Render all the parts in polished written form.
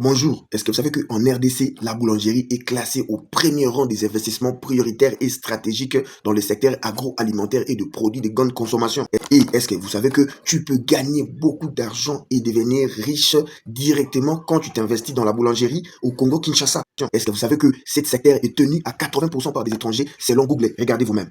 Bonjour, est-ce que vous savez qu'en RDC, la boulangerie est classée au premier rang des investissements prioritaires et stratégiques dans le secteur agroalimentaire et de produits de grande consommation? Et est-ce que vous savez que tu peux gagner beaucoup d'argent et devenir riche directement quand tu t'investis dans la boulangerie au Congo-Kinshasa? Est-ce que vous savez que ce secteur est tenu à 80% par des étrangers selon Google? Regardez vous-même.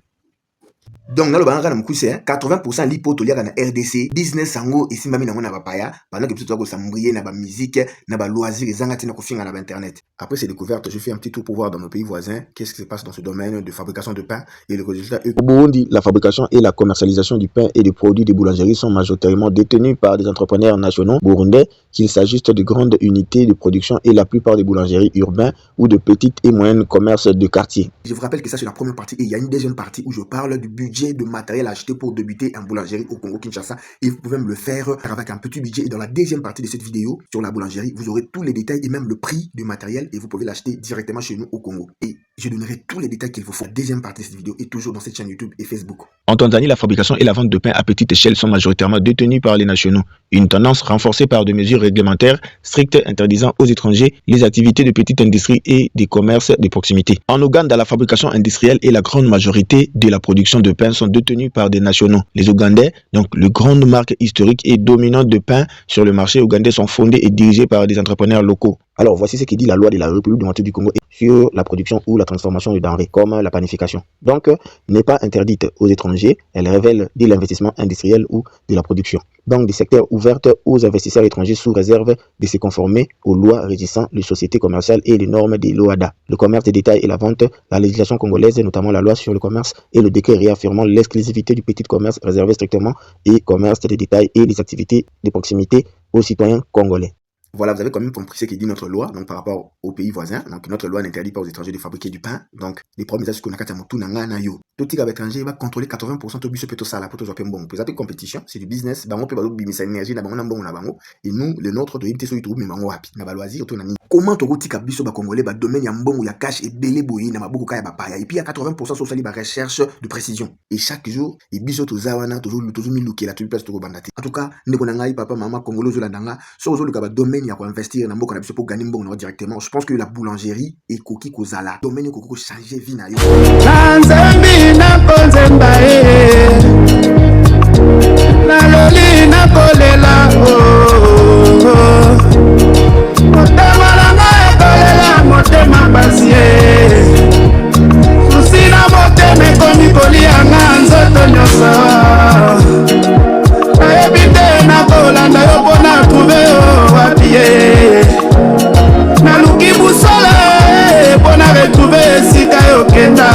Donc nalo banga na mukuse 80% lipo toliaka na RDC business yango esimbami nango na bapaya pendant que biso toza kosambrie na ba musique na ba loisir ezanga tina kofinga na ba internet. Après ces découvertes, je fais un petit tour pour voir dans nos pays voisins qu'est-ce qui se passe dans ce domaine de fabrication de pain et le résultat est... Au Burundi, la fabrication et la commercialisation du pain et des produits de boulangerie sont majoritairement détenus par des entrepreneurs nationaux burundais, qu'il s'agisse de grandes unités de production et la plupart des boulangeries urbaines ou de petites et moyennes commerces de quartier. Je vous rappelle que ça c'est la première partie et il y a une deuxième partie où je parle du budget de matériel acheté pour débuter en boulangerie au Congo-Kinshasa et vous pouvez me le faire avec un petit budget. Et dans la deuxième partie de cette vidéo sur la boulangerie, vous aurez tous les détails et même le prix du matériel et vous pouvez l'acheter directement chez nous au Congo. Et je donnerai tous les détails qu'il vous faut. La deuxième partie de cette vidéo est toujours dans cette chaîne YouTube et Facebook. En Tanzanie, la fabrication et la vente de pain à petite échelle sont majoritairement détenues par les nationaux. Une tendance renforcée par des mesures réglementaires strictes interdisant aux étrangers les activités de petite industrie et des commerces de proximité. En Ouganda, la fabrication industrielle et la grande majorité de la production de pain sont détenues par des nationaux. Les Ougandais, donc les grandes marques historiques et dominantes de pain sur le marché ougandais, sont fondées et dirigées par des entrepreneurs locaux. Alors voici ce qui dit la loi de la République démocratique du Congo sur la production ou la transformation de denrées comme la panification. Donc, n'est pas interdite aux étrangers, elle révèle de l'investissement industriel ou de la production. Donc, des secteurs ouverts aux investisseurs étrangers sous réserve de se conformer aux lois régissant les sociétés commerciales et les normes des LOADA. Le commerce de détail et la vente, la législation congolaise, notamment la loi sur le commerce et le décret réaffirmant l'exclusivité du petit commerce réservé strictement et commerce de détail et les activités de proximité aux citoyens congolais. Voilà, vous avez quand même compris ce qui dit notre loi, donc par rapport aux pays voisins. Donc notre loi n'interdit pas aux étrangers de fabriquer du pain. Donc les premiers messages qu'on a quand na yo. Tout étranger va contrôler 80% de biso peto sala pour toujours bon. Pour compétition, c'est du business. Bango pe bazo bimisa énergie na bango na mbongo na bango. Et nous, le nôtre de yibite so YouTube mais bango wapi. Na ba loisir to na ni. Comment to tika biso ba congolais ba domaine ya mbongo ya cash et belé boyi na maboko kaya ba paya. Et puis il y a 80% sur sali ba recherche de précision. Et chaque jour, et biso to zawana to miluki la tu place to bandati. En tout cas, ndeko na ngai papa mama congolais zo la ndanga. So zo le ba domaine ya ko investir na mboko na biso pour gagner mbongo directement. Je pense que la boulangerie et koki kozala domaine ko changer vie na yo. Na konzemba naloli nakolela motema nanga ekolela motema pasi susi na motema ekomi kolianga nzoto nyonso nayebi te nakolanda yo mpo na trouve yo wapi naluki busole mpo na retrouve esika yokenda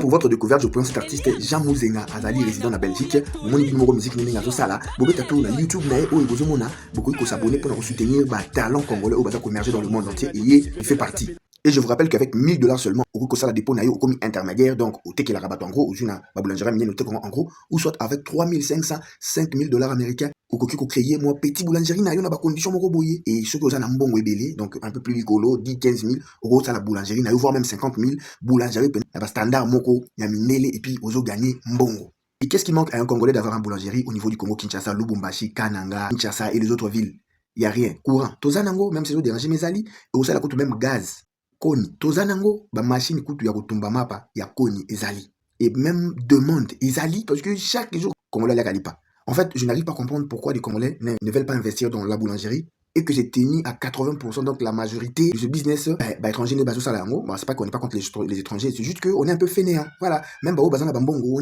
Pour votre découverte, je prends cet artiste Jean Mouzenga, Azali résident en Belgique. Mon numéro musique n'est pas ça. Beaucoup de tours na YouTube, mais où vous avez beaucoup de s'abonner pour soutenir le talent congolais au bazar émerger dans le monde entier et il fait partie. Et je vous rappelle qu'avec 1000 $ seulement, au coup ça la dépôt naïo comme intermédiaire, donc au teke la rabat en gros, ou une boulangerie minière en gros, ou soit avec 3500, 5000 $ américains, ou qu'on créer moi petit boulangerie naïo na ba condition moko boye et ceux qui ont un bon webélé, donc un peu plus rigolo, 10 15 000 euros ça la boulangerie naïo voire même 50 000 boulangerie na ba standard moko ya minele et puis ozo gagner mbongo. Et qu'est-ce qui manque à un Congolais d'avoir une boulangerie au niveau du Congo Kinshasa, Lubumbashi, Kananga, Kinshasa et les autres villes? Il y a rien, courant. Tozanango même si vous dérangez mes alliés et aussi la coûte même gaz. Koni tozanango ba machine kutu ya kotumba mapa ya koni ezali et même demande ezali parce que chaque jour Congolais la kalipa. En fait, je n'arrive pas à comprendre pourquoi les Congolais ne veulent pas investir dans la boulangerie et que c'est tenu à 80%, donc la majorité de ce business étranger n'est pas au salaire. C'est pas qu'on n'est pas contre les étrangers, c'est juste qu'on est un peu fainéant. Voilà, même on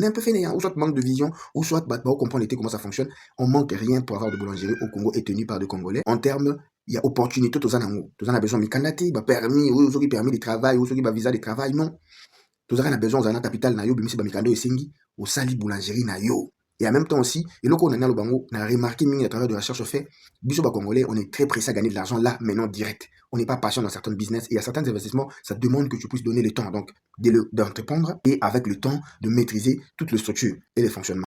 est un peu fainéant, ou soit manque de vision, ou soit comprendre comment ça fonctionne. On manque rien pour avoir de boulangerie au Congo et tenu par des Congolais. En termes, il y a opportunité, tous en a besoin de candidater, permis, ou ceux qui permis de travail, ou ceux qui visa de travail, non. Tous en a besoin d'un capital, na yo, bimisi mikando et singi, au sali boulangerie na yo. Et en même temps aussi, et là qu'on a remarqué à travers de la recherche fait, biso ba congolais, on est très pressé à gagner de l'argent là, maintenant direct. On n'est pas patient dans certains business et il y a certains investissements, ça demande que tu puisses donner le temps donc d'entreprendre et avec le temps de maîtriser toute la structure et les fonctionnements.